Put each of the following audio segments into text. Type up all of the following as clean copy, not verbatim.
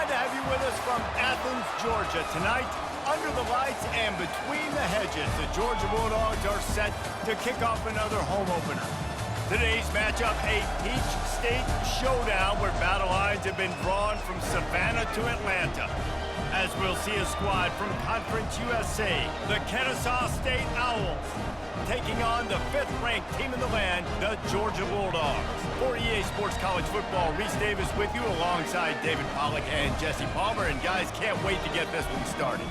Glad to have you with us from Athens, Georgia. Tonight, under the lights and between the hedges, the Georgia Bulldogs are set to kick off another home opener. Today's matchup, a Peach State showdown where battle lines have been drawn from Savannah to Atlanta. As we'll see a squad from Conference USA, the Kennesaw State Owls, taking on the 5th-ranked team in the land, the Georgia Bulldogs. For EA Sports College Football, Reese Davis with you alongside David Pollack and Jesse Palmer. And guys, can't wait to get this one started.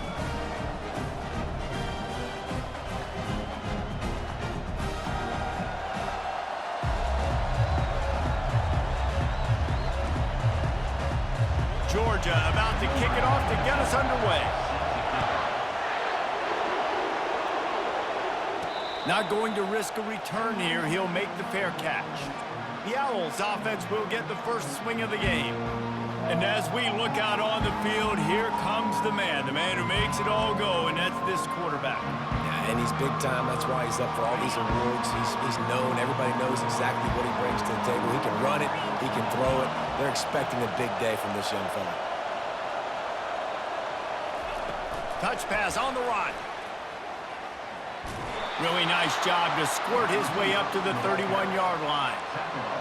Georgia about to kick it off to get us underway. Not going to risk a return here. He'll make the fair catch. The Owls offense will get the first swing of the game. And as we look out on the field, here comes the man who makes it all go, and that's this quarterback. Yeah, and he's big time. That's why he's up for all these awards. He's known. Everybody knows exactly what he brings to the table. He can run it. He can throw it. They're expecting a big day from this young fella. Touch pass on the run. Really nice job to squirt his way up to the 31-yard line.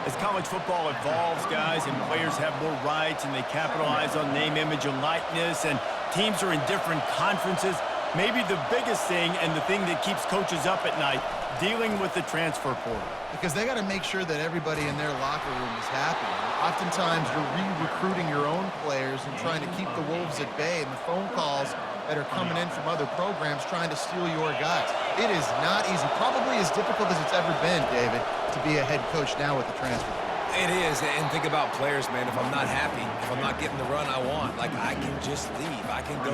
As college football evolves, guys, and players have more rights and they capitalize on name, image, and likeness, and teams are in different conferences, maybe the biggest thing and the thing that keeps coaches up at night, dealing with the transfer portal. Because they got to make sure that everybody in their locker room is happy. Oftentimes, you're re-recruiting your own players and trying to keep the Wolves at bay, and the phone calls that are coming in from other programs trying to steal your guys. It is not easy. Probably as difficult as it's ever been, David, to be a head coach now with the transfer. It is, and think about players, man. If I'm not happy, if I'm not getting the run I want, like, I can just leave. I can go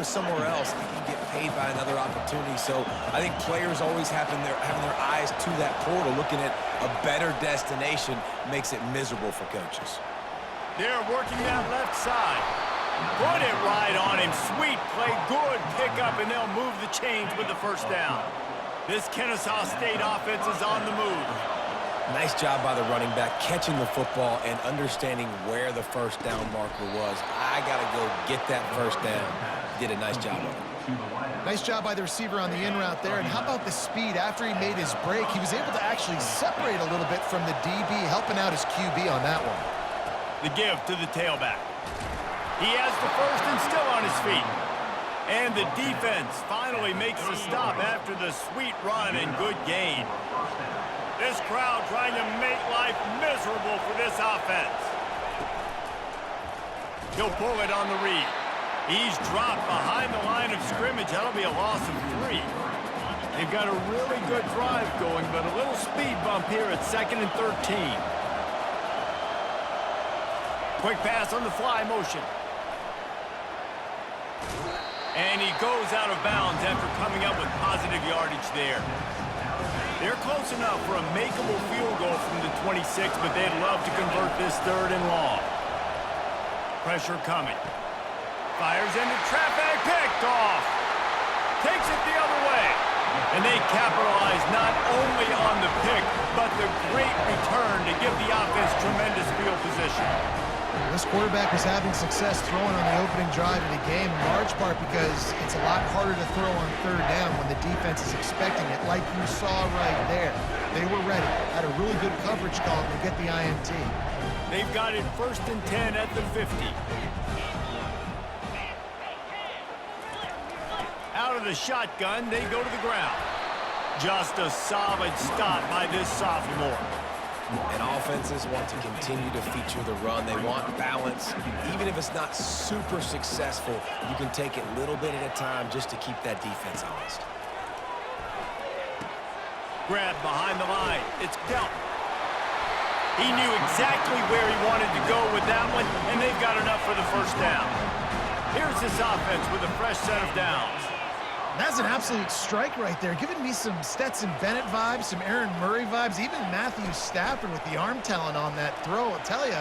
somewhere else. I can get paid by another opportunity. So I think players always having their eyes to that portal, looking at a better destination, makes it miserable for coaches. They're working that left side. Put it right on him. Sweet play, good pickup, and they'll move the chains with the first down. This Kennesaw State offense is on the move. Nice job by the running back, catching the football and understanding where the first down marker was. I got to go get that first down. Did a nice job of it. Nice job by the receiver on the in route there. And how about the speed after he made his break? He was able to actually separate a little bit from the DB, helping out his QB on that one. The give to the tailback. He has the first and still on his feet. And the defense finally makes the stop after the sweet run and good gain. This crowd trying to make life miserable for this offense. He'll pull it on the read. He's dropped behind the line of scrimmage. That'll be a loss of 3. They've got a really good drive going, but a little speed bump here at 2nd and 13. Quick pass on the fly motion. And he goes out of bounds after coming up with positive yardage there. They're close enough for a makeable field goal from the 26, but they'd love to convert this 3rd and long. Pressure coming. Fires into traffic, picked off. Takes it the other way. And they capitalize not only on the pick, but the great return to give the offense tremendous field position. This quarterback was having success throwing on the opening drive of the game, in large part because it's a lot harder to throw on 3rd down when the defense is expecting it, like you saw right there. They were ready, had a really good coverage call to get the INT. They've got it 1st and 10 at the 50. Out of the shotgun, they go to the ground. Just a solid stop by this sophomore. And offenses want to continue to feature the run. They want balance. Even if it's not super successful, you can take it little bit at a time just to keep that defense honest. Grab behind the line. It's dealt. He knew exactly where he wanted to go with that one, and they've got enough for the first down. Here's this offense with a fresh set of downs. That's an absolute strike right there, giving me some Stetson Bennett vibes, some Aaron Murray vibes, even Matthew Stafford with the arm talent on that throw. I'll tell you,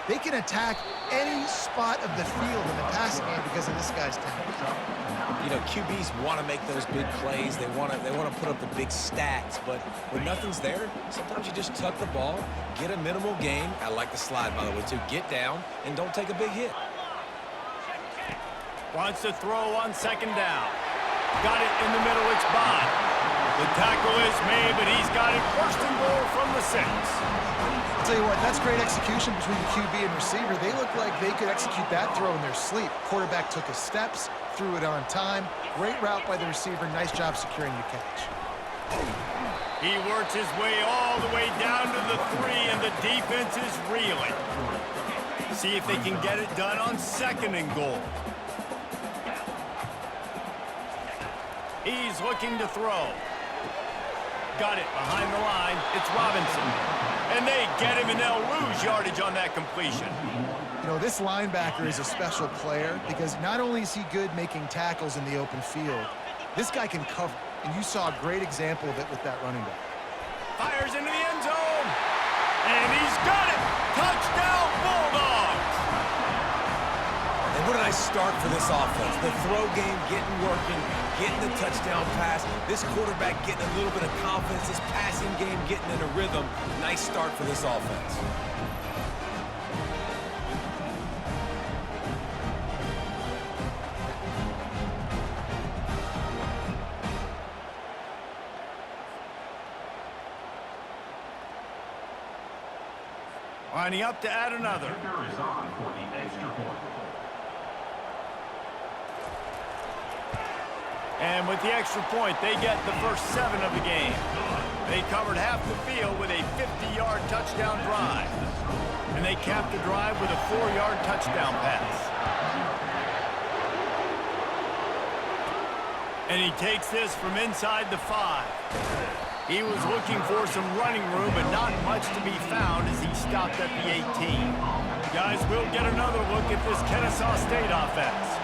they can attack any spot of the field in the passing game because of this guy's talent. You know, QBs want to make those big plays. They want to put up the big stats, but when nothing's there, sometimes you just tuck the ball, get a minimal gain. I like the slide, by the way, too. Get down and don't take a big hit. Wants to throw on second down. Got it in the middle, it's Bond. The tackle is made, but he's got it first and goal from the 6. I'll tell you what, that's great execution between the QB and receiver. They look like they could execute that throw in their sleep. Quarterback took his steps, threw it on time. Great route by the receiver. Nice job securing the catch. He works his way all the way down to the 3, and the defense is reeling. See if they can get it done on second and goal. He's looking to throw. Got it behind the line. It's Robinson. And they get him, and they'll lose yardage on that completion. You know, this linebacker is a special player because not only is he good making tackles in the open field, this guy can cover. And you saw a great example of it with that running back. Fires into the end zone. And he's got it. Touchdown, Bulldogs. And what a nice start for this offense. The throw game getting working, getting the touchdown pass. This quarterback getting a little bit of confidence. This passing game getting in a rhythm. Nice start for this offense. Lining up to add another. And with the extra point, they get the first 7 of the game. They covered half the field with a 50-yard touchdown drive. And they capped the drive with a 4-yard touchdown pass. And he takes this from inside the 5. He was looking for some running room, but not much to be found as he stopped at the 18. Guys, we'll get another look at this Kennesaw State offense.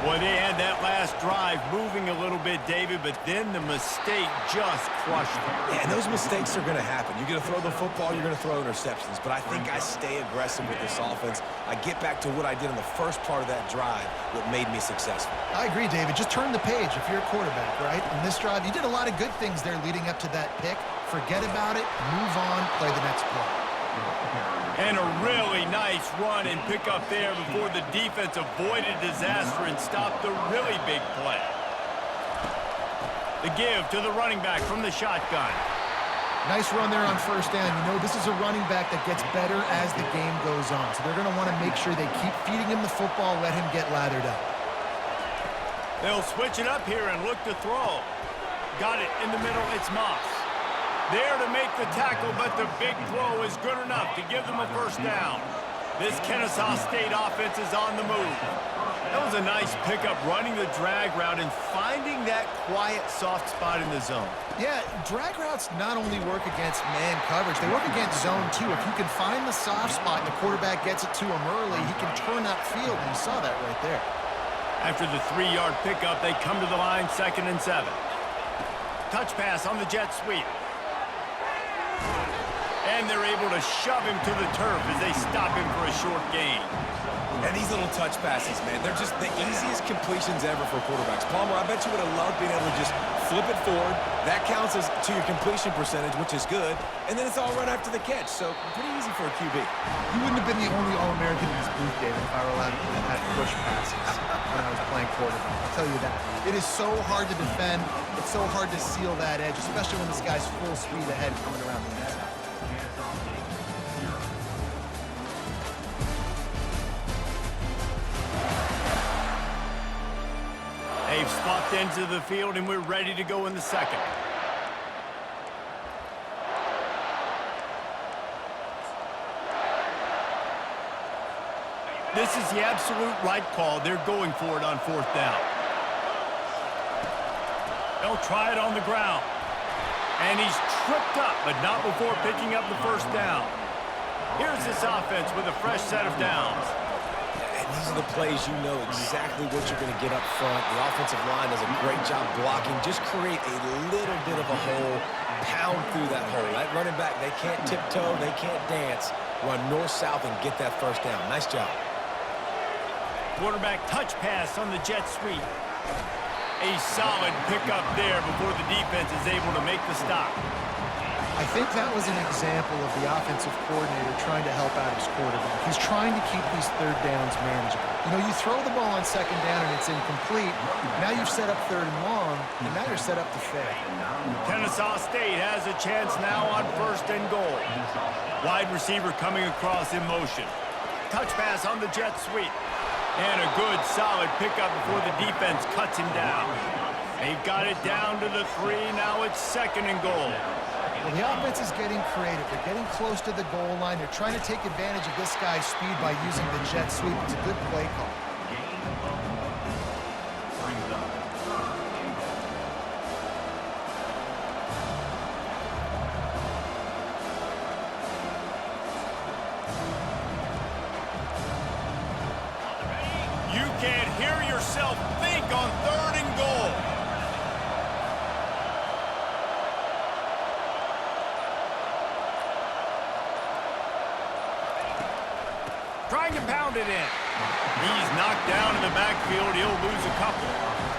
Boy, they had that last drive moving a little bit, David, but then the mistake just crushed them. Yeah, and those mistakes are going to happen. You're going to throw the football, you're going to throw interceptions. But I think I stay aggressive with this offense. I get back to what I did in the first part of that drive, what made me successful. I agree, David. Just turn the page if you're a quarterback, right? In this drive, you did a lot of good things there leading up to that pick. Forget about it, move on, play the next play. And a really nice run and pick up there before the defense avoided disaster and stopped the really big play. The give to the running back from the shotgun. Nice run there on first down. You know, this is a running back that gets better as the game goes on. So they're going to want to make sure they keep feeding him the football, let him get lathered up. They'll switch it up here and look to throw. Got it in the middle. It's Moss. There to make the tackle, but the big throw is good enough to give them a first down. This Kennesaw State offense is on the move. That was a nice pickup, running the drag route and finding that quiet, soft spot in the zone. Yeah, drag routes not only work against man coverage, they work against zone too. If you can find the soft spot and the quarterback gets it to him early, he can turn upfield, and you saw that right there. After the 3-yard pickup, they come to the line, 2nd and 7. Touch pass on the jet sweep. And they're able to shove him to the turf as they stop him for a short gain. And these little touch passes, man, they're just the easiest completions ever for quarterbacks. Palmer, I bet you would have loved being able to just flip it forward. That counts as to your completion percentage, which is good. And then it's all run after the catch, so pretty easy for a QB. You wouldn't have been the only All-American in this booth, David, if I were allowed to have push passes when I was playing quarterback. I'll tell you that. It is so hard to defend. It's so hard to seal that edge, especially when this guy's full speed ahead coming around the net. They've swapped ends of the field, and we're ready to go in the second. This is the absolute right call. They're going for it on 4th down. They'll try it on the ground. And he's tripped up, but not before picking up the first down. Here's this offense with a fresh set of downs. These are the plays you know exactly what you're going to get up front. The offensive line does a great job blocking. Just create a little bit of a hole, pound through that hole. That running back, they can't tiptoe, they can't dance. Run north-south and get that first down. Nice job. Quarterback touch pass on the jet sweep. A solid pickup there before the defense is able to make the stop. I think that was an example of the offensive coordinator trying to help out his quarterback. He's trying to keep these third downs manageable. You know, you throw the ball on second down and it's incomplete. Now you've set up third and long, and now you're set up to fail. Kennesaw State has a chance now on 1st and goal. Wide receiver coming across in motion. Touch pass on the jet sweep. And a good, solid pickup before the defense cuts him down. They've got it down to the 3. Now it's 2nd and goal. Well, the offense is getting creative. They're getting close to the goal line. They're trying to take advantage of this guy's speed by using the jet sweep. It's a good play call. You can't hear yourself think on 3rd and goal. Trying to pound it in. He's knocked down in the backfield. He'll lose a couple.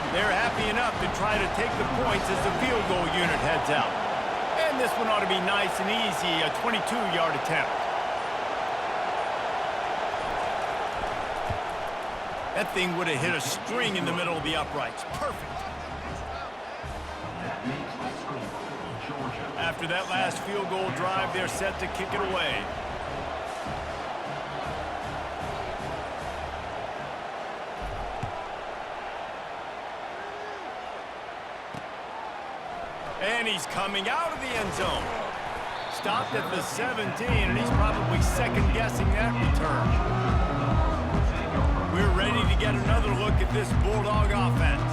They're happy enough to try to take the points as the field goal unit heads out. And this one ought to be nice and easy, a 22-yard attempt. That thing would have hit a string in the middle of the uprights. Perfect. After that last field goal drive, they're set to kick it away. And he's coming out of the end zone. Stopped at the 17, and he's probably second-guessing that return. We're ready to get another look at this Bulldog offense.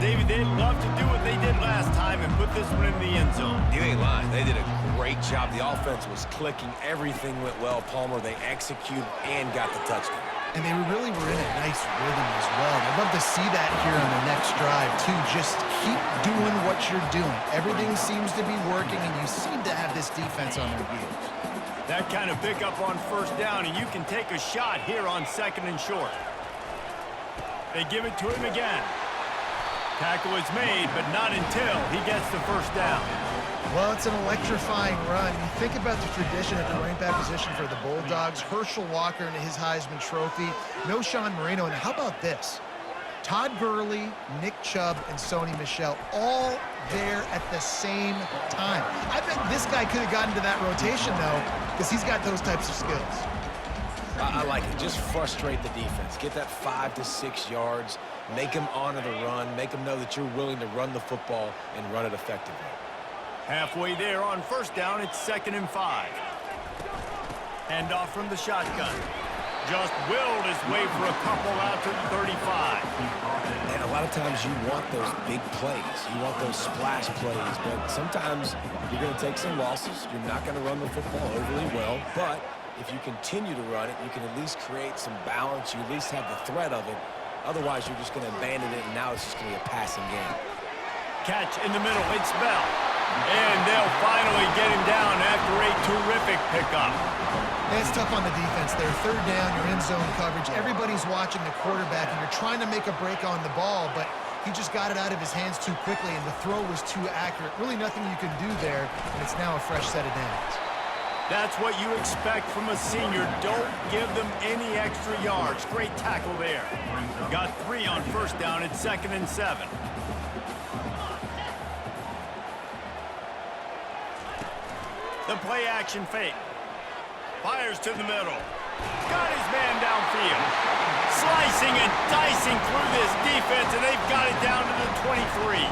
David, they'd love to do what they did last time and put this one in the end zone. You ain't lying. They did a great job. The offense was clicking. Everything went well. Palmer, they executed and got the touchdown. And they really were in a nice rhythm as well. I'd love to see that here on the next drive, too. Just keep doing what you're doing. Everything seems to be working, and you seem to have this defense on their heels. That kind of pickup on 1st down, and you can take a shot here on 2nd and short. They give it to him again. Tackle is made, but not until he gets the 1st down. Well, it's an electrifying run. You think about the tradition at the running back position for the Bulldogs. Herschel Walker and his Heisman Trophy. No Sean Marino. And how about this? Todd Gurley, Nick Chubb, and Sony Michel all there at the same time. I bet this guy could have gotten to that rotation, though, because he's got those types of skills. I like it. Just frustrate the defense. Get that 5 to 6 yards. Make them honor the run. Make them know that you're willing to run the football and run it effectively. Halfway there on 1st down, it's 2nd and 5. Hand off from the shotgun. Just willed his way for a couple out to the 35. And a lot of times you want those big plays. You want those splash plays, but sometimes you're going to take some losses. You're not going to run the football overly well, but if you continue to run it, you can at least create some balance. You at least have the threat of it. Otherwise, you're just going to abandon it, and now it's just going to be a passing game. Catch in the middle. It's Bell. And they'll finally get him down after a terrific pickup. It's tough on the defense there. 3rd down, you're in zone coverage. Everybody's watching the quarterback, and you're trying to make a break on the ball, but he just got it out of his hands too quickly, and the throw was too accurate. Really nothing you can do there, and it's now a fresh set of downs. That's what you expect from a senior. Don't give them any extra yards. Great tackle there. Got 3 on 1st down. It's 2nd and 7. The play action fake. Fires to the middle. Got his man downfield. Slicing and dicing through this defense, and they've got it down to the 23.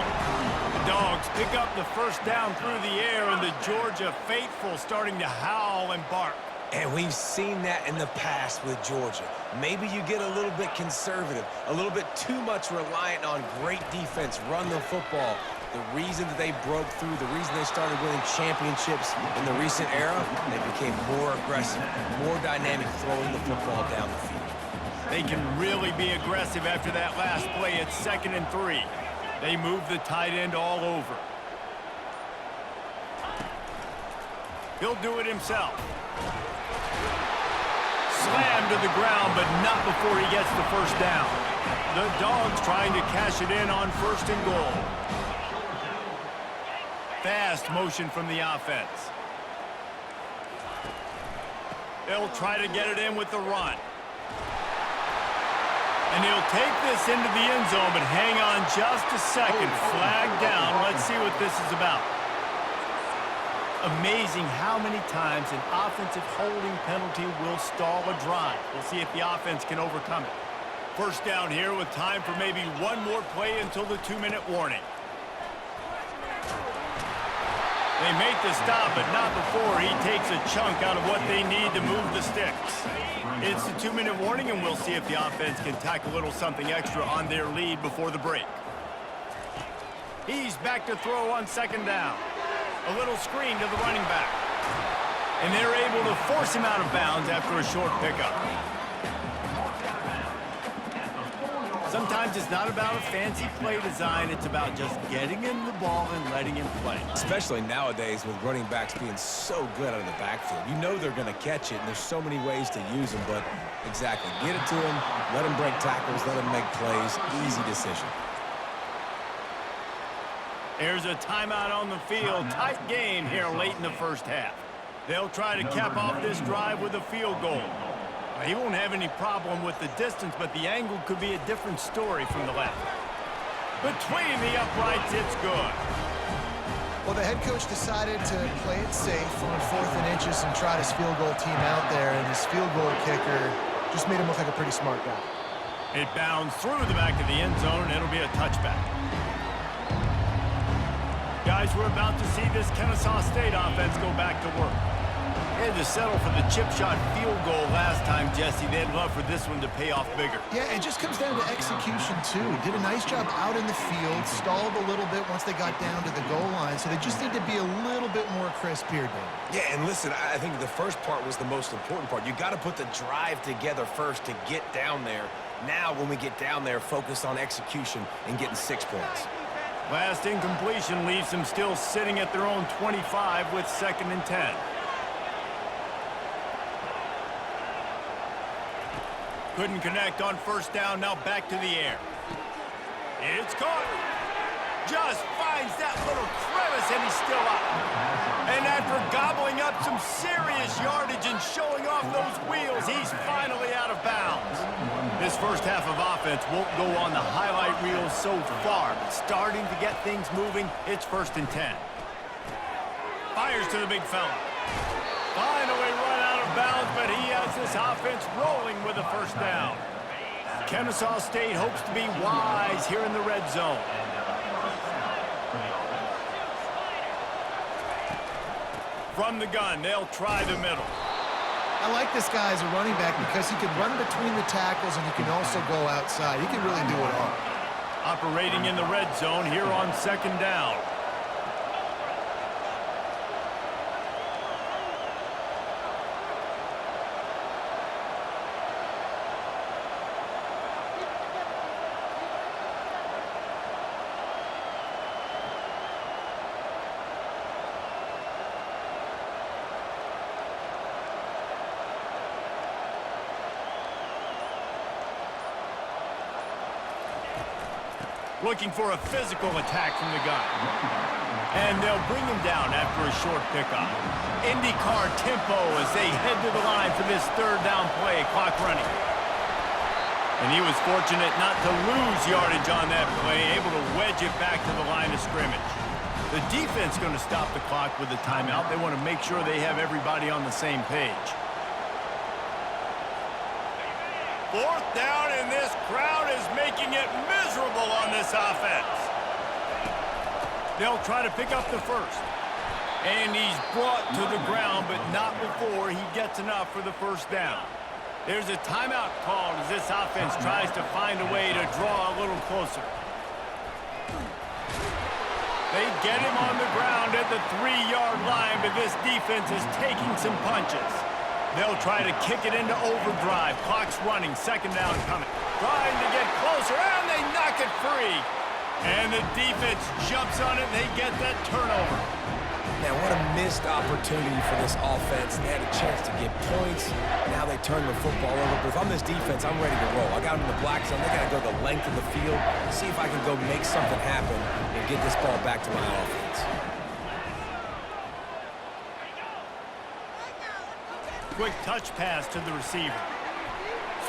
The Dogs pick up the 1st down through the air, and the Georgia faithful starting to howl and bark. And we've seen that in the past with Georgia. Maybe you get a little bit conservative, a little bit too much reliant on great defense, run the football. The reason that they broke through, the reason they started winning championships in the recent era, they became more aggressive, more dynamic throwing the football down the field. They can really be aggressive after that last play. It's 2nd and 3. They move the tight end all over. He'll do it himself. Slammed to the ground, but not before he gets the 1st down. The Dogs trying to cash it in on 1st and goal. fast motion from the offense. They'll try to get it in with the run. And he'll take this into the end zone, but hang on just a second. Flag down. Let's see what this is about. Amazing how many times an offensive holding penalty will stall a drive. We'll see if the offense can overcome it. First down here with time for maybe one more play until the 2-minute warning. They make the stop, but not before he takes a chunk out of what they need to move the sticks. It's the 2-minute warning, and we'll see if the offense can tack a little something extra on their lead before the break. He's back to throw on second down. A little screen to the running back. And they're able to force him out of bounds after a short pickup. Sometimes it's not about a fancy play design. It's about just getting him the ball and letting him play. Especially nowadays with running backs being so good out of the backfield. You know they're going to catch it, and there's so many ways to use them. But exactly, get it to him, let him break tackles, let him make plays. Easy decision. There's a timeout on the field. Tight game here late in the first half. They'll try to cap off this drive with a field goal. He won't have any problem with the distance, but the angle could be a different story from the left. Between the uprights, it's good. Well, the head coach decided to play it safe on 4th and inches and trot his field goal team out there, and his field goal kicker just made him look like a pretty smart guy. It bounds through the back of the end zone, and it'll be a touchback. Guys, we're about to see this Kennesaw State offense go back to work. They had to settle for the chip shot field goal last time, Jesse. They'd love for this one to pay off bigger. Yeah, it just comes down to execution, too. Did a nice job out in the field, stalled a little bit once they got down to the goal line, so they just need to be a little bit more crisp here, Dave. Yeah, and listen, I think the first part was the most important part. You got to put the drive together first to get down there. Now, when we get down there, focus on execution and getting 6 points. Last incompletion leaves them still sitting at their own 25 with 2nd and 10. Couldn't connect on first down, now back to the air. It's caught. Just finds that little crevice, and he's still up. And after gobbling up some serious yardage and showing off those wheels, he's finally out of bounds. This first half of offense won't go on the highlight reel so far, but starting to get things moving, it's 1st and 10. Fires to the big fella. Finally run out of bounds, but he has this offense rolling with a first down. Kennesaw State hopes to be wise here in the red zone. From the gun, they'll try the middle. I like this guy as a running back because he can run between the tackles and he can also go outside. He can really do it all. Operating in the red zone here on 2nd down. Looking for a physical attack from the gun. And they'll bring him down after a short pickup. IndyCar tempo as they head to the line for this 3rd down play, clock running. And he was fortunate not to lose yardage on that play, able to wedge it back to the line of scrimmage. The defense going to stop the clock with a timeout. They want to make sure they have everybody on the same page. 4th down, and this crowd is making it miserable on this offense. They'll try to pick up the first. And he's brought to the ground, but not before he gets enough for the first down. There's a timeout called as this offense tries to find a way to draw a little closer. They get him on the ground at the 3-yard line, but this defense is taking some punches. They'll try to kick it into overdrive. Clock's running. 2nd down coming. Trying to get closer, and they knock it free. And the defense jumps on it, and they get that turnover. Man, what a missed opportunity for this offense. They had a chance to get points. Now they turn the football over. But if I'm this defense, I'm ready to roll. I got them in the black zone. They got to go the length of the field, see if I can go make something happen and get this ball back to my offense. Quick touch pass to the receiver.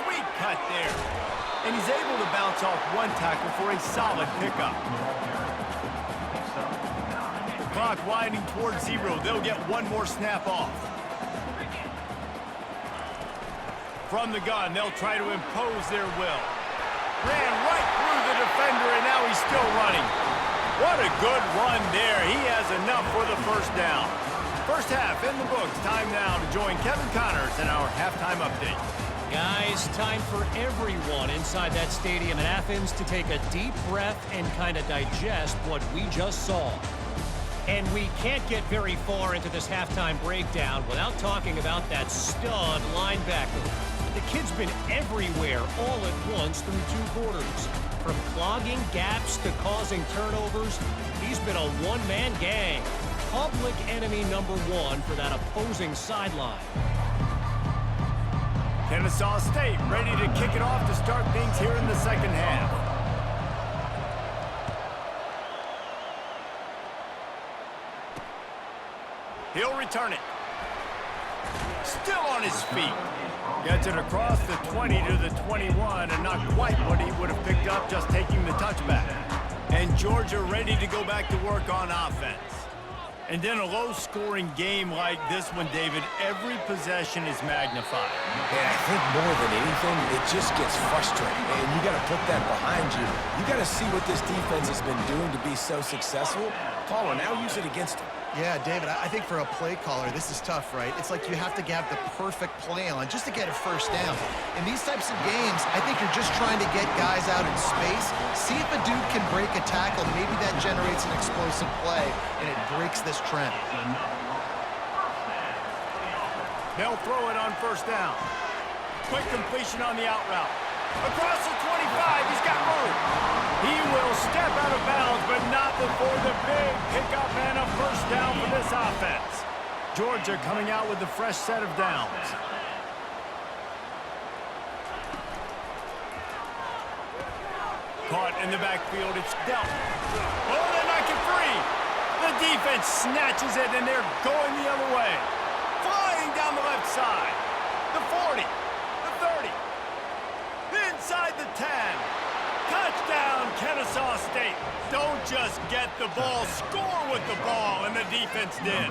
Sweet cut there. And he's able to bounce off one tackle for a solid pickup. Clock winding towards 0. They'll get one more snap off. From the gun, they'll try to impose their will. Ran right through the defender, and now he's still running. What a good run there. He has enough for the first down. First half in the books. Time now to join Kevin Connors in our halftime update. Guys, time for everyone inside that stadium in Athens to take a deep breath and kind of digest what we just saw. And we can't get very far into this halftime breakdown without talking about that stud linebacker. The kid's been everywhere all at once through 2 quarters. From clogging gaps to causing turnovers, he's been a one-man gang. Public enemy number 1 for that opposing sideline. Kennesaw State ready to kick it off to start things here in the second half. He'll return it. Still on his feet. Gets it across the 20 to the 21, and not quite what he would have picked up just taking the touchback. And Georgia ready to go back to work on offense. And in a low-scoring game like this one, David, every possession is magnified. And I think more than anything, it just gets frustrating. And you got to put that behind you. You got to see what this defense has been doing to be so successful. Caller, now use it against him. Yeah, David, I think for a play caller, this is tough, right? It's like you have to have the perfect play on just to get a first down. In these types of games, I think you're just trying to get guys out in space, see if a dude can break a tackle. Maybe that generates an explosive play, and it breaks this trend. They'll throw it on first down. Quick completion on the out route. Across the 25, he's got room. He will step out of bounds, but not before the big pickup and a first down for this offense. Georgia coming out with a fresh set of downs. Caught in the backfield, it's dealt. Oh, they knock it free. The defense snatches it, and they're going the other way. Flying down the left side. The 40, the 30. Inside the 10. Touchdown, Kennesaw State. Don't just get the ball, score with the ball, and the defense did.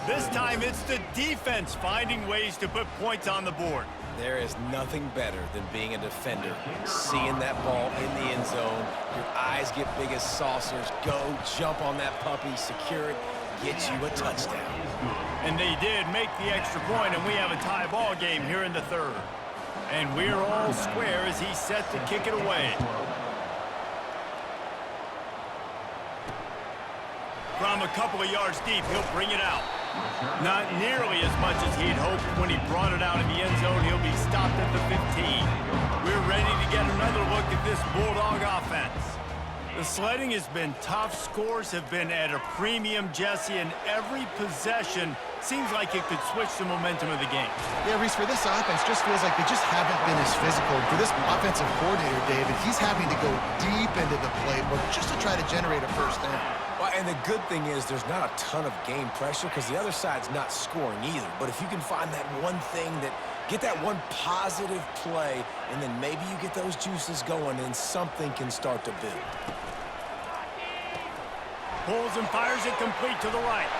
This time, it's the defense finding ways to put points on the board. There is nothing better than being a defender. Seeing that ball in the end zone, your eyes get big as saucers. Go, jump on that puppy, secure it, get you a touchdown. And they did make the extra point, and we have a tie ball game here in the third. And we're all square as he's set to kick it away. From a couple of yards deep, he'll bring it out. Not nearly as much as he had hoped when he brought it out in the end zone. He'll be stopped at the 15. We're ready to get another look at this Bulldog offense. The sledding has been tough. Scores have been at a premium, Jesse, and every possession seems like it could switch the momentum of the game. Yeah, Reese, for this offense, just feels like they just haven't been as physical. For this offensive coordinator, David, he's having to go deep into the playbook just to try to generate a first down. Well, and the good thing is there's not a ton of game pressure because the other side's not scoring either. But if you can find that one thing that get that one positive play, and then maybe you get those juices going and something can start to build. Pulls and fires it complete to the right.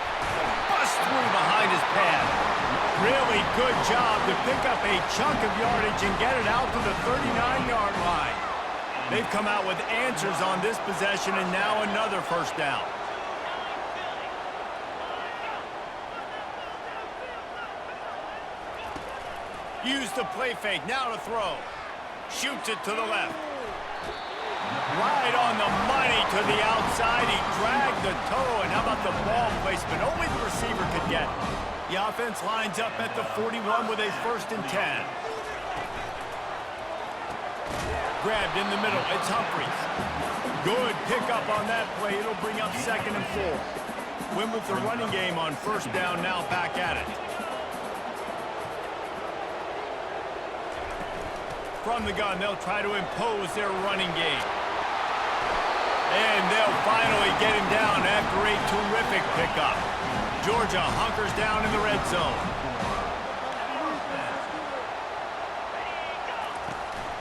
Bust through behind his pad. Really good job to pick up a chunk of yardage and get it out to the 39-yard line. They've come out with answers on this possession, and now another first down. Use the play fake, now to throw. Shoots it to the left. Right on the money to the outside. He dragged the toe, and how about the ball placement? Only the receiver could get it. The offense lines up at the 41 with a 1st and 10. Grabbed in the middle, it's Humphries. Good pickup on that play. It'll bring up 2nd and 4. Win with the running game on first down, now back at it. From the gun, they'll try to impose their running game. And they'll finally get him down after a terrific pickup. Georgia hunkers down in the red zone.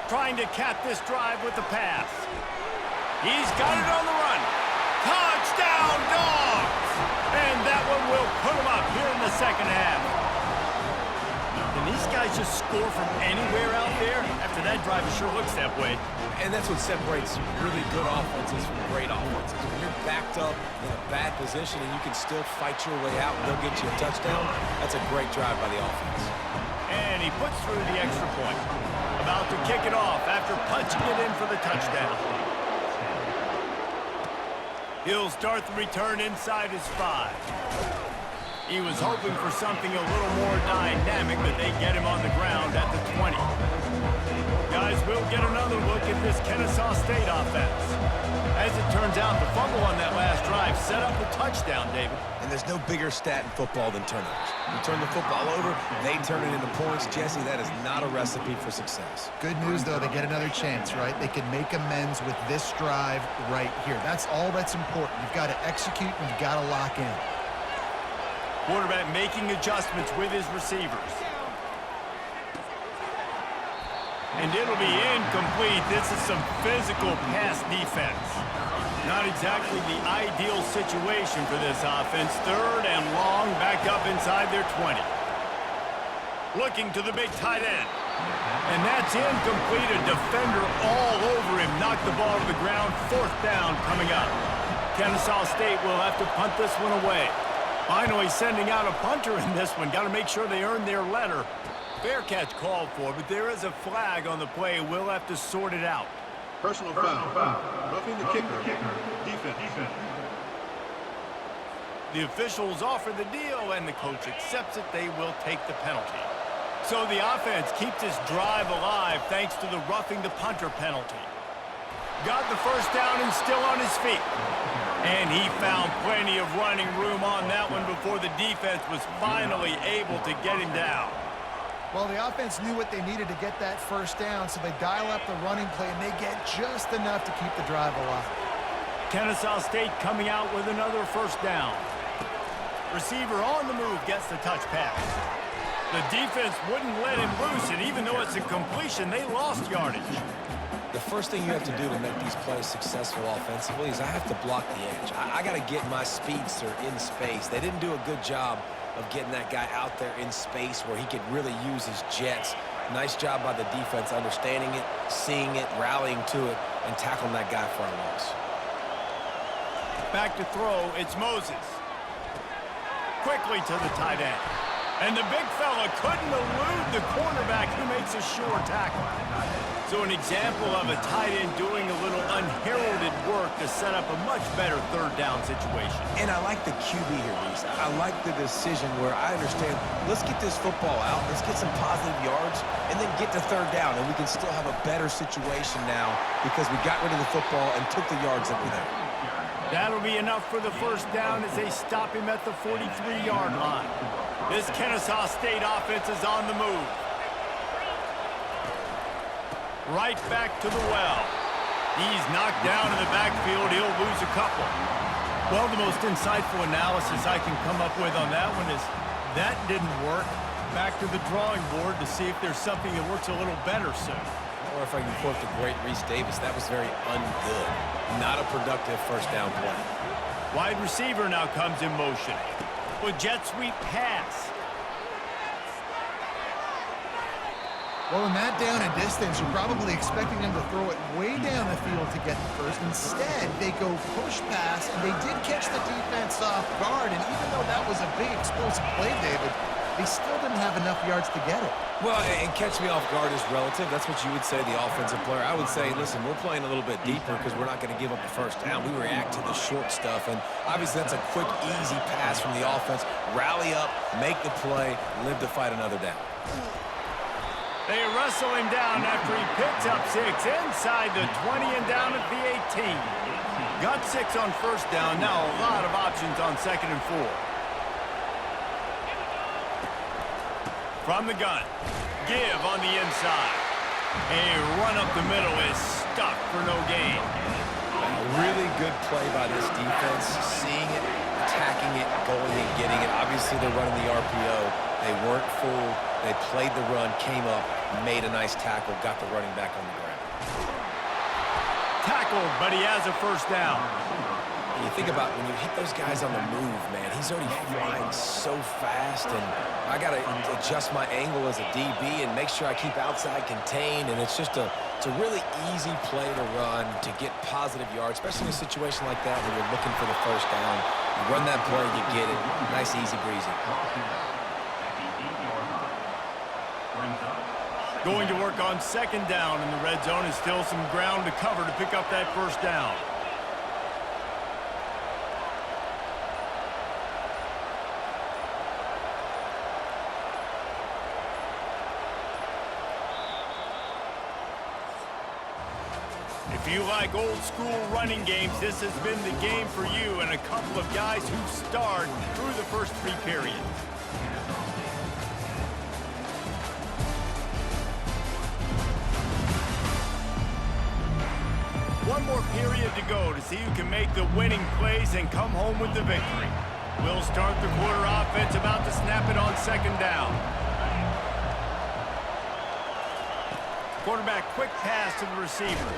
Trying to cap this drive with the pass. He's got it on the run. Touchdown, Dogs! And that one will put him up here in the second half. Can these guys just score from anywhere out there? After that drive, it sure looks that way. And that's what separates really good offenses from great offenses. When you're backed up in a bad position and you can still fight your way out and they'll get you a touchdown, that's a great drive by the offense. And he puts through the extra point. About to kick it off after punching it in for the touchdown. He'll start the return inside his 5. He was hoping for something a little more dynamic, but they get him on the ground at the 20. Guys, we'll get another look at this Kennesaw State offense. As it turns out, the fumble on that last drive set up the touchdown, David. And there's no bigger stat in football than turnovers. You turn the football over, they turn it into points. Jesse, that is not a recipe for success. Good news, though, they get another chance, right? They can make amends with this drive right here. That's all that's important. You've got to execute and you've got to lock in. Quarterback making adjustments with his receivers. And it'll be incomplete. This is some physical pass defense. Not exactly the ideal situation for this offense. Third and long, back up inside their 20. Looking to the big tight end. And that's incomplete. A defender all over him. Knocked the ball to the ground. Fourth down coming up. Kennesaw State will have to punt this one away. Finally sending out a punter in this one. Got to make sure they earn their letter. Fair catch called for, but there is a flag on the play. We'll have to sort it out. Personal foul. Roughing the kicker. Defense. The officials offer the deal, and the coach accepts it. They will take the penalty. So the offense keeps this drive alive thanks to the roughing the punter penalty. Got the first down and still on his feet. And he found plenty of running room on that one before the defense was finally able to get him down. Well, the offense knew what they needed to get that first down, so they dial up the running play, and they get just enough to keep the drive alive. Kennesaw State coming out with another first down. Receiver on the move gets the touch pass. The defense wouldn't let him loose, and even though it's a completion, they lost yardage. The first thing you have to do to make these plays successful offensively is I have to block the edge. I got to get my speedster in space. They didn't do a good job of getting that guy out there in space where he could really use his jets. Nice job by the defense understanding it, seeing it, rallying to it, and tackling that guy for a loss. Back to throw, it's Moses. Quickly to the tight end. And the big fella couldn't elude the cornerback who makes a sure tackle. So an example of a tight end doing a little unheralded work to set up a much better third down situation. And I like the QB here, Reese. I like the decision where I understand, let's get this football out, let's get some positive yards, and then get to third down, and we can still have a better situation now because we got rid of the football and took the yards that were there. That'll be enough for the first down as they stop him at the 43-yard line. This Kennesaw State offense is on the move. Right back to the well. He's knocked down in the backfield. He'll lose a couple. Well, the most insightful analysis I can come up with on that one is that didn't work. Back to the drawing board to see if there's something that works a little better soon. Or if I can quote the great Reese Davis, that was very ungood. Not a productive first down play. Wide receiver now comes in motion. With jet sweep pass. Well, in that down and distance, you're probably expecting them to throw it way down the field to get the first. Instead, they go push pass, and they did catch the defense off guard. And even though that was a big explosive play, David, they still didn't have enough yards to get it. Well, and catch me off guard is relative. That's what you would say, the offensive player. I would say, listen, we're playing a little bit deeper because we're not going to give up the first down. We react to the short stuff, and obviously that's a quick, easy pass from the offense. Rally up, make the play, live to fight another down. They wrestle him down after he picks up 6 inside the 20 and down at the 18. Got 6 on first down. Now a lot of options on 2nd and 4. From the gun. Give on the inside. A run up the middle is stuck for no gain. A really good play by this defense, seeing it, attacking it, going and getting it. Obviously, they're running the RPO. They weren't fooled. They played the run, came up, made a nice tackle, got the running back on the ground. Tackled, but he has a first down. And you think about when you hit those guys on the move, man, he's already flying so fast, and I got to adjust my angle as a DB and make sure I keep outside contained, and it's a really easy play to run to get positive yards, especially in a situation like that when you're looking for the first down. You run that play, you get it. Nice, easy breezy. Going to work on second down in the red zone, and still some ground to cover to pick up that first down. If you like old school running games, this has been the game for you, and a couple of guys who starred through the first 3 periods. One more period to go to see who can make the winning plays and come home with the victory. We'll start the quarter offense, about to snap it on second down. Quarterback quick pass to the receiver.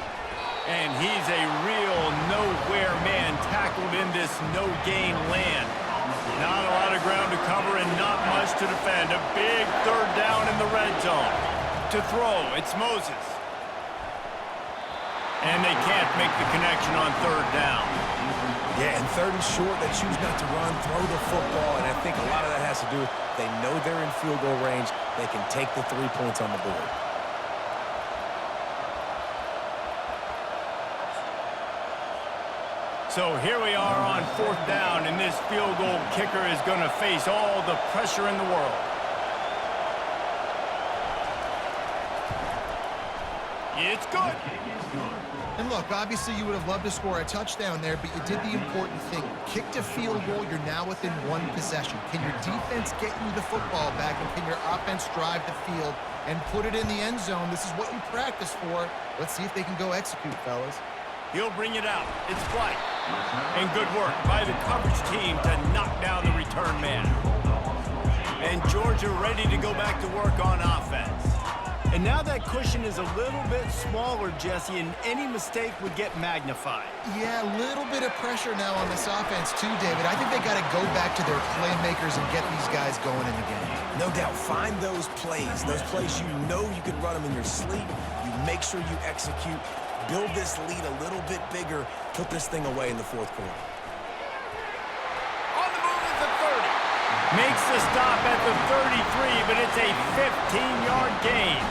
And he's a real nowhere man tackled in this no-gain land. Not a lot of ground to cover and not much to defend. A big third down in the red zone. To throw, it's Moses. And they can't make the connection on third down. Yeah, and third and short, they choose not to run, throw the football, and I think a lot of that has to do with they know they're in field goal range. They can take the 3 points on the board. So here we are on fourth down, and this field goal kicker is going to face all the pressure in the world. It's good. And look, obviously you would have loved to score a touchdown there, but you did the important thing. Kicked a field goal, you're now within 1 possession. Can your defense get you the football back, and can your offense drive the field and put it in the end zone? This is what you practice for. Let's see if they can go execute, fellas. He'll bring it out. It's White. And good work by the coverage team to knock down the return man. And Georgia ready to go back to work on offense. And now that cushion is a little bit smaller, Jesse, and any mistake would get magnified. Yeah, a little bit of pressure now on this offense too, David. I think they got to go back to their playmakers and get these guys going in the game. No doubt, find those plays you know you can run them in your sleep. You make sure you execute. Build this lead a little bit bigger. Put this thing away in the fourth quarter. On the move at the 30. Makes the stop at the 33, but it's a 15-yard gain.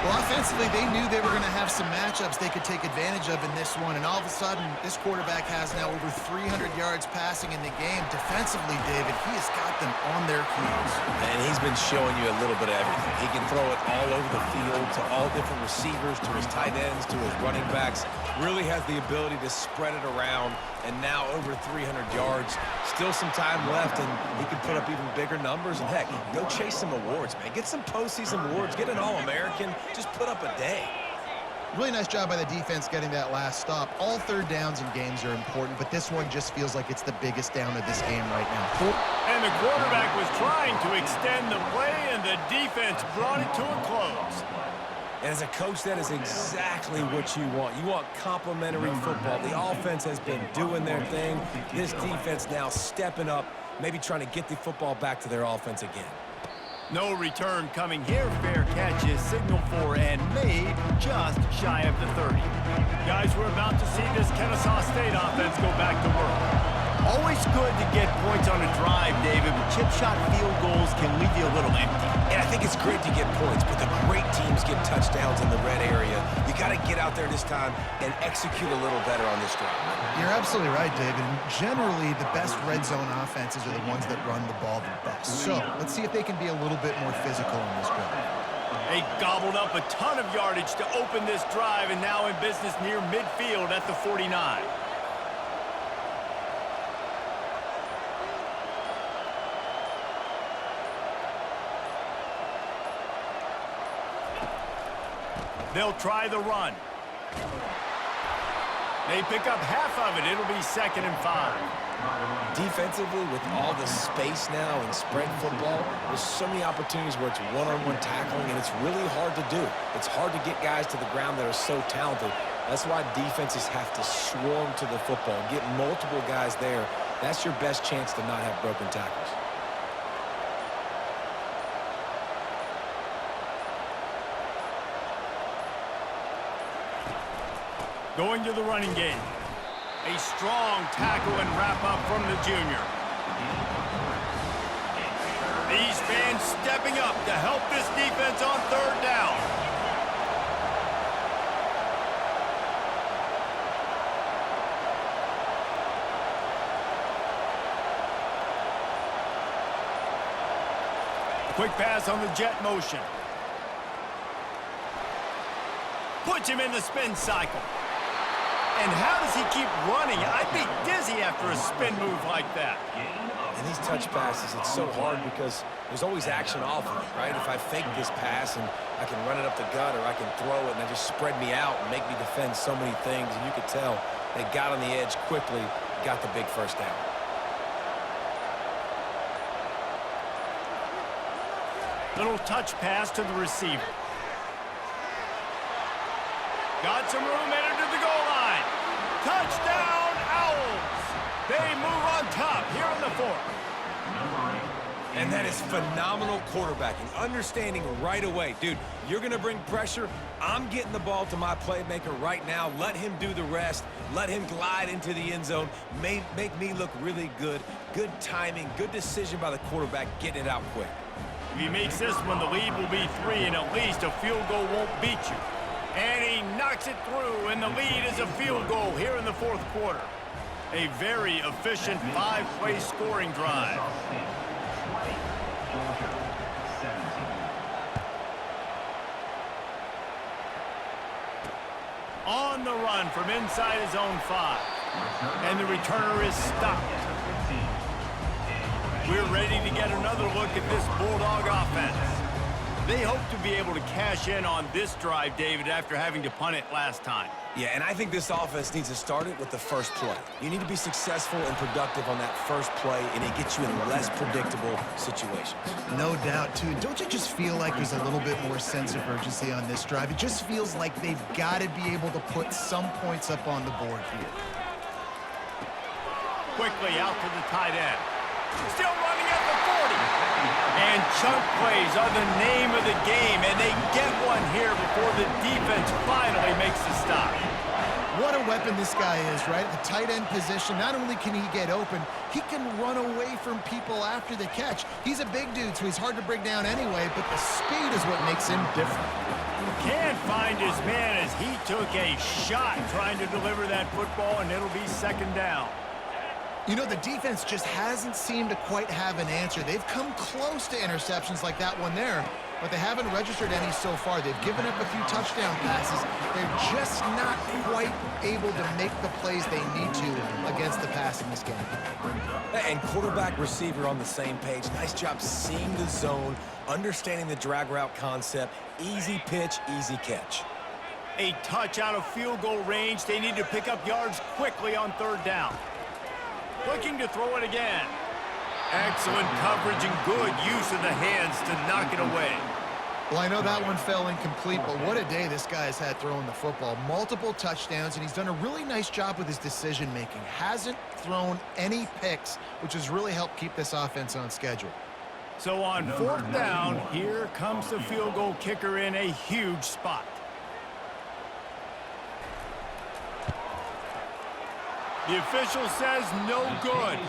Well, offensively, they knew they were going to have some matchups they could take advantage of in this one, and all of a sudden, this quarterback has now over 300 yards passing in the game. Defensively, David, he has got them on their heels. And he's been showing you a little bit of everything. He can throw it all over the field to all different receivers, to his tight ends, to his running backs. Really has the ability to spread it around, and now over 300 yards. Still some time left, and he can put up even bigger numbers. And heck, go chase some awards, man. Get some postseason awards. Get an All-American. Just put up a day. Really nice job by the defense getting that last stop. All third downs in games are important, but this one just feels like it's the biggest down of this game right now. And the quarterback was trying to extend the play, and the defense brought it to a close. And as a coach, that is exactly what you want. You want complementary football. The offense has been doing their thing. This defense now stepping up, maybe trying to get the football back to their offense again. No return coming here. Fair catch is signaled for and made just shy of the 30. Guys, we're about to see this Kennesaw State offense go back to work. Always good to get points on a drive, David, but chip shot field goals can leave you a little empty. And I think it's great to get points, but the great teams get touchdowns in the red area. You got to get out there this time and execute a little better on this drive. You're absolutely right, David. And generally, the best red zone offenses are the ones that run the ball the best. So let's see if they can be a little bit more physical in this drive. They gobbled up a ton of yardage to open this drive, and now in business near midfield at the 49. They'll try the run. They pick up half of it. It'll be 2nd and 5. Defensively, with all the space now and spread football, there's so many opportunities where it's one-on-one tackling, and it's really hard to do. It's hard to get guys to the ground that are so talented. That's why defenses have to swarm to the football, get multiple guys there. That's your best chance to not have broken tackles. Going to the running game. A strong tackle and wrap-up from the junior. These fans stepping up to help this defense on 3rd down. Quick pass on the jet motion. Puts him in the spin cycle. And how does he keep running? I'd be dizzy after a spin move like that. And these touch passes, it's so hard because there's always action off of it, right? If I fake this pass and I can run it up the gut, or I can throw it and they just spread me out and make me defend so many things, and you could tell they got on the edge quickly, got the big 1st down. Little touch pass to the receiver. Got some room headed to the goal line. Touchdown, Owls! They move on top here in the 4th. And that is phenomenal quarterbacking. Understanding right away, dude, you're going to bring pressure. I'm getting the ball to my playmaker right now. Let him do the rest. Let him glide into the end zone. Make me look really good. Good timing, good decision by the quarterback, getting it out quick. If he makes this one, the lead will be 3, and at least a field goal won't beat you. And he knocks it through, and the lead is a field goal here in the 4th quarter. A very efficient 5-play scoring drive. On the run from inside his own 5. And the returner is stopped. We're ready to get another look at this Bulldog offense. They hope to be able to cash in on this drive, David, after having to punt it last time. Yeah, and I think this offense needs to start it with the first play. You need to be successful and productive on that first play, and it gets you in less predictable situations. No doubt, too. Don't you just feel like there's a little bit more sense of urgency on this drive? It just feels like they've got to be able to put some points up on the board here. Quickly out to the tight end. Still running at the 40. And chunk plays are the name of the game, and they get one here before the defense finally makes the stop. What a weapon this guy is, right? At the tight end position, not only can he get open, he can run away from people after the catch. He's a big dude, so he's hard to bring down anyway, but the speed is what makes him different. Can't find his man as he took a shot trying to deliver that football, and it'll be 2nd down. You know, the defense just hasn't seemed to quite have an answer. They've come close to interceptions like that one there, but they haven't registered any so far. They've given up a few touchdown passes. They're just not quite able to make the plays they need to against the pass in this game. And quarterback, receiver on the same page. Nice job seeing the zone, understanding the drag route concept. Easy pitch, easy catch. A touch out of field goal range. They need to pick up yards quickly on 3rd down. Looking to throw it again. Excellent coverage and good use of the hands to knock it away. Well, I know that one fell incomplete, but what a day this guy has had throwing the football. Multiple touchdowns, and he's done a really nice job with his decision-making. Hasn't thrown any picks, which has really helped keep this offense on schedule. So on 4th down, here comes the field goal kicker in a huge spot. The official says no good.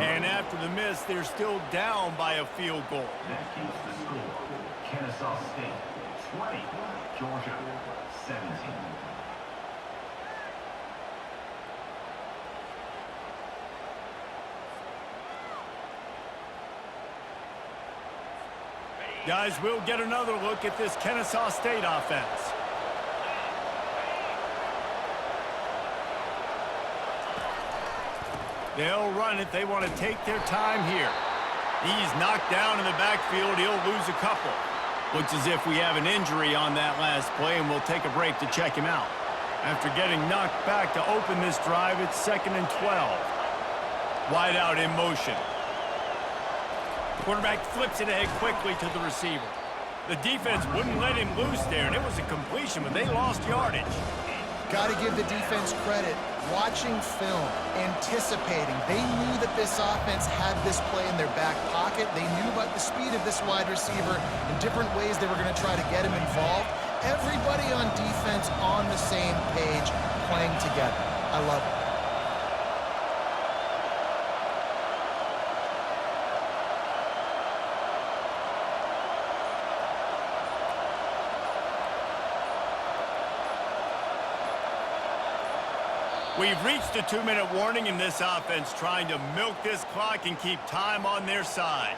And after the miss, they're still down by a field goal. That keeps the score. Kennesaw State 20, Georgia 17. Guys, we'll get another look at this Kennesaw State offense. They'll run it. They want to take their time here. He's knocked down in the backfield. He'll lose a couple. Looks as if we have an injury on that last play, and we'll take a break to check him out. After getting knocked back to open this drive, it's 2nd and 12. Wide out in motion. Quarterback flips it ahead quickly to the receiver. The defense wouldn't let him loose there, and it was a completion, but they lost yardage. Got to give the defense credit. Watching film, anticipating. They knew that this offense had this play in their back pocket. They knew about the speed of this wide receiver and different ways they were going to try to get him involved. Everybody on defense on the same page, playing together. I love it. We've reached a 2-minute warning in this offense, trying to milk this clock and keep time on their side.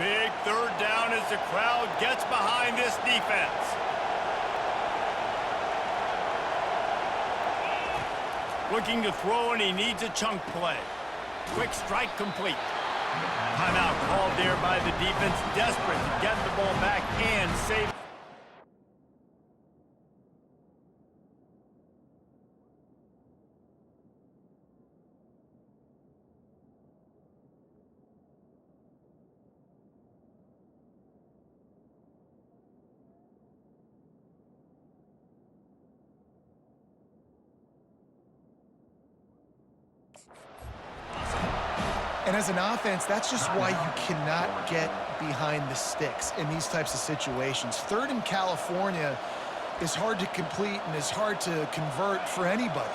Big 3rd down as the crowd gets behind this defense. Looking to throw, and he needs a chunk play. Quick strike complete. Timeout called there by the defense, desperate to get the ball back and save. And as an offense, that's just why you cannot get behind the sticks in these types of situations. 3rd in California is hard to complete and is hard to convert for anybody.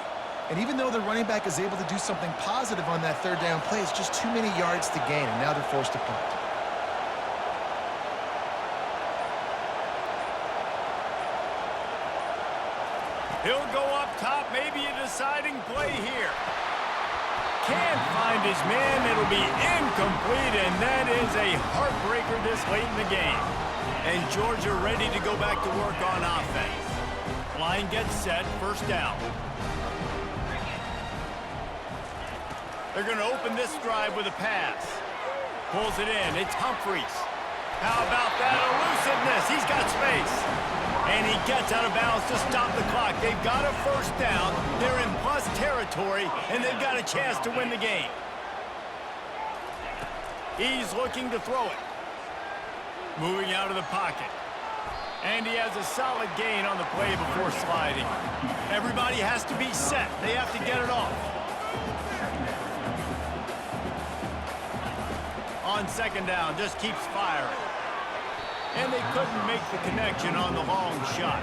And even though the running back is able to do something positive on that 3rd down play, it's just too many yards to gain, and now they're forced to punt. He'll go up top, maybe a deciding play here. Can't find his man. It'll be incomplete, and that is a heartbreaker this late in the game. And Georgia ready to go back to work on offense. Line gets set, 1st down. They're going to open this drive with a pass. Pulls it in. It's Humphries. How about that elusiveness? He's got space. And he gets out of bounds to stop the clock. They've got a 1st down. They're in plus territory, and they've got a chance to win the game. He's looking to throw it. Moving out of the pocket. And he has a solid gain on the play before sliding. Everybody has to be set. They have to get it off. On 2nd down, just keeps firing. And they couldn't make the connection on the long shot.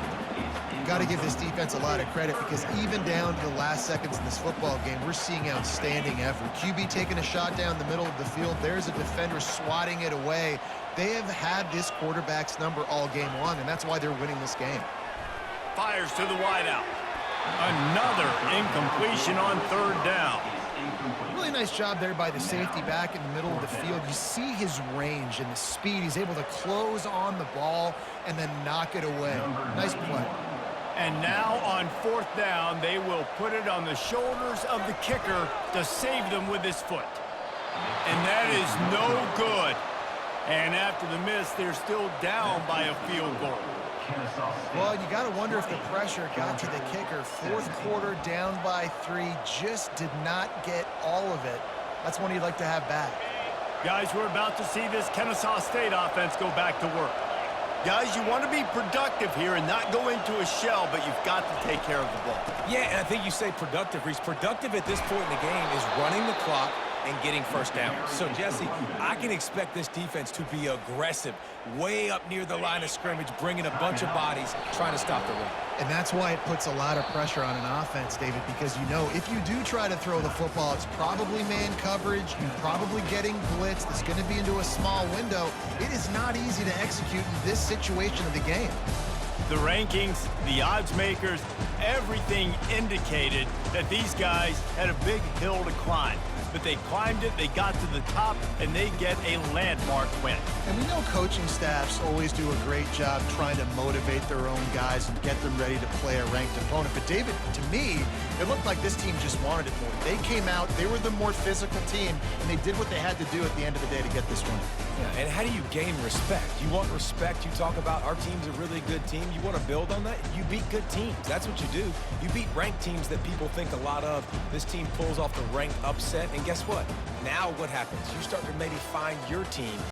Got to give this defense a lot of credit, because even down to the last seconds in this football game, we're seeing outstanding effort. QB taking a shot down the middle of the field. There's a defender swatting it away. They have had this quarterback's number all game long, and that's why they're winning this game. Fires to the wideout. Another incompletion on 3rd down. Really nice job there by the safety back in the middle of the field. You see his range and the speed. He's able to close on the ball and then knock it away. Nice play. And now on 4th down, they will put it on the shoulders of the kicker to save them with his foot. And that is no good. And after the miss, they're still down by a field goal. Well, you got to wonder if the pressure got to the kicker. 4th quarter, down by 3, just did not get all of it. That's one you'd like to have back. Guys, we're about to see this Kennesaw State offense go back to work. Guys, you want to be productive here and not go into a shell, but you've got to take care of the ball. Yeah, and I think you say productive, Reese. Productive at this point in the game is running the clock and getting 1st down. So, Jesse, I can expect this defense to be aggressive, way up near the line of scrimmage, bringing a bunch of bodies, trying to stop the run. And that's why it puts a lot of pressure on an offense, David, because you know if you do try to throw the football, it's probably man coverage, you're probably getting blitzed, it's going to be into a small window. It is not easy to execute in this situation of the game. The rankings, the odds makers, everything indicated that these guys had a big hill to climb. but they climbed it, they got to the top, and they get a landmark win. And we know coaching staffs always do a great job trying to motivate their own guys and get them ready to play a ranked opponent. But David, to me, it looked like this team just wanted it more. They came out, they were the more physical team, and they did what they had to do at the end of the day to get this win. Yeah, and how do you gain respect? You want respect. You talk about our team's a really good team. You want to build on that? You beat good teams. That's what you do. You beat ranked teams that people think a lot of. This team pulls off the ranked upset, and guess what? Now what happens? You start to maybe find your team